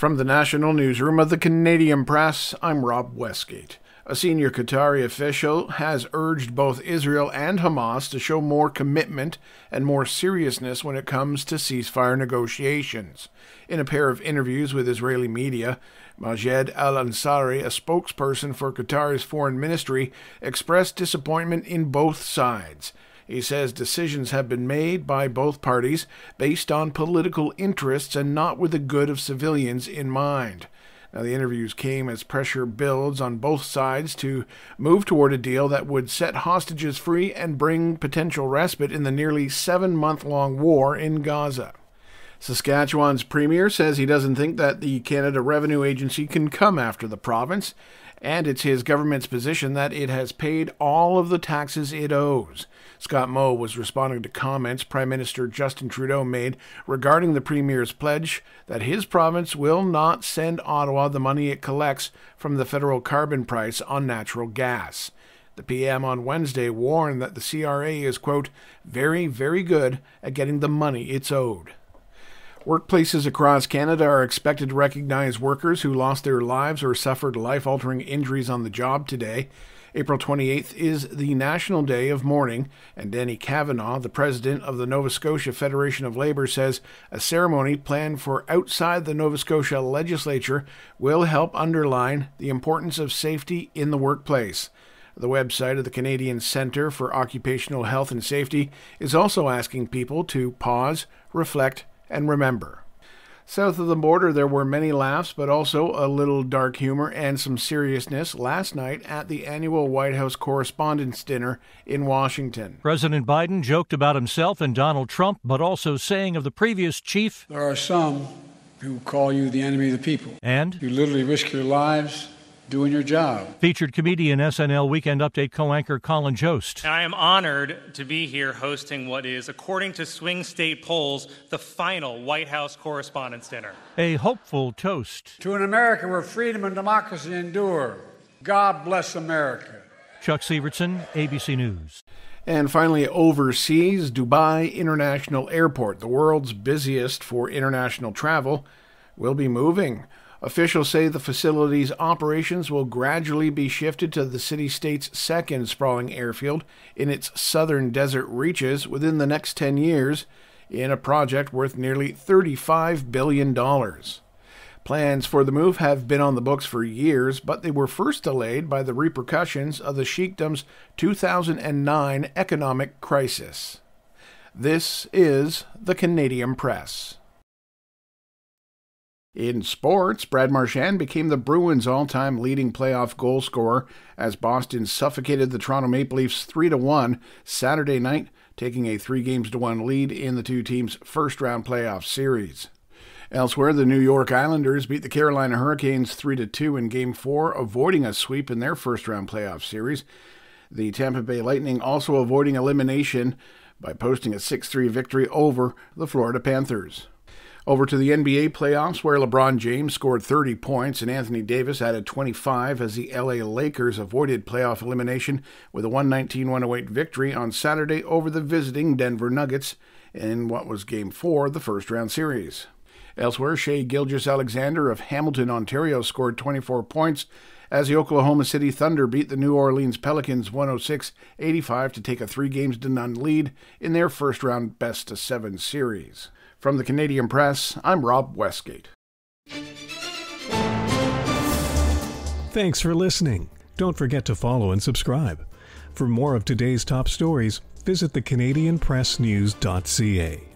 From the National Newsroom of the Canadian Press, I'm Rob Westgate. A senior Qatari official has urged both Israel and Hamas to show more commitment and more seriousness when it comes to ceasefire negotiations. In a pair of interviews with Israeli media, Majed al-Ansari, a spokesperson for Qatar's foreign ministry, expressed disappointment in both sides. He says decisions have been made by both parties based on political interests and not with the good of civilians in mind. Now, the interviews came as pressure builds on both sides to move toward a deal that would set hostages free and bring potential respite in the nearly 7-month-long war in Gaza. Saskatchewan's premier says he doesn't think that the Canada Revenue Agency can come after the province, and it's his government's position that it has paid all of the taxes it owes. Scott Moe was responding to comments Prime Minister Justin Trudeau made regarding the Premier's pledge that his province will not send Ottawa the money it collects from the federal carbon price on natural gas. The PM on Wednesday warned that the CRA is, quote, very, very good at getting the money it's owed. Workplaces across Canada are expected to recognize workers who lost their lives or suffered life-altering injuries on the job today. April 28th is the National Day of Mourning, and Danny Kavanagh, the president of the Nova Scotia Federation of Labour, says a ceremony planned for outside the Nova Scotia legislature will help underline the importance of safety in the workplace. The website of the Canadian Centre for Occupational Health and Safety is also asking people to pause, reflect, and remember. South of the border, there were many laughs, but also a little dark humor and some seriousness last night at the annual White House Correspondents' Dinner in Washington. President Biden joked about himself and Donald Trump, but also saying of the previous chief, there are some who call you the enemy of the people. And you literally risk your lives doing your job. Featured comedian SNL Weekend Update co-anchor Colin Jost. I am honored to be here hosting what is, according to swing state polls, the final White House Correspondents' Dinner. A hopeful toast to an America where freedom and democracy endure. God bless America. Chuck Sievertson, ABC News. And finally, overseas, Dubai International Airport, the world's busiest for international travel, will be moving. Officials say the facility's operations will gradually be shifted to the city-state's second sprawling airfield in its southern desert reaches within the next 10 years in a project worth nearly $35 billion. Plans for the move have been on the books for years, but they were first delayed by the repercussions of the Sheikdom's 2009 economic crisis. This is the Canadian Press. In sports, Brad Marchand became the Bruins' all-time leading playoff goal scorer as Boston suffocated the Toronto Maple Leafs 3-1 Saturday night, taking a 3-1 lead in the two teams' first-round playoff series. Elsewhere, the New York Islanders beat the Carolina Hurricanes 3-2 in Game 4, avoiding a sweep in their first-round playoff series. The Tampa Bay Lightning also avoiding elimination by posting a 6-3 victory over the Florida Panthers. Over to the NBA playoffs, where LeBron James scored 30 points and Anthony Davis added 25 as the LA Lakers avoided playoff elimination with a 119-108 victory on Saturday over the visiting Denver Nuggets in what was Game 4 of the first-round series. Elsewhere, Shai Gilgeous-Alexander of Hamilton, Ontario, scored 24 points as the Oklahoma City Thunder beat the New Orleans Pelicans 106-85 to take a 3-0 lead in their first-round best-of-7 series. From the Canadian Press, I'm Rob Westgate. Thanks for listening. Don't forget to follow and subscribe. For more of today's top stories, visit thecanadianpressnews.ca.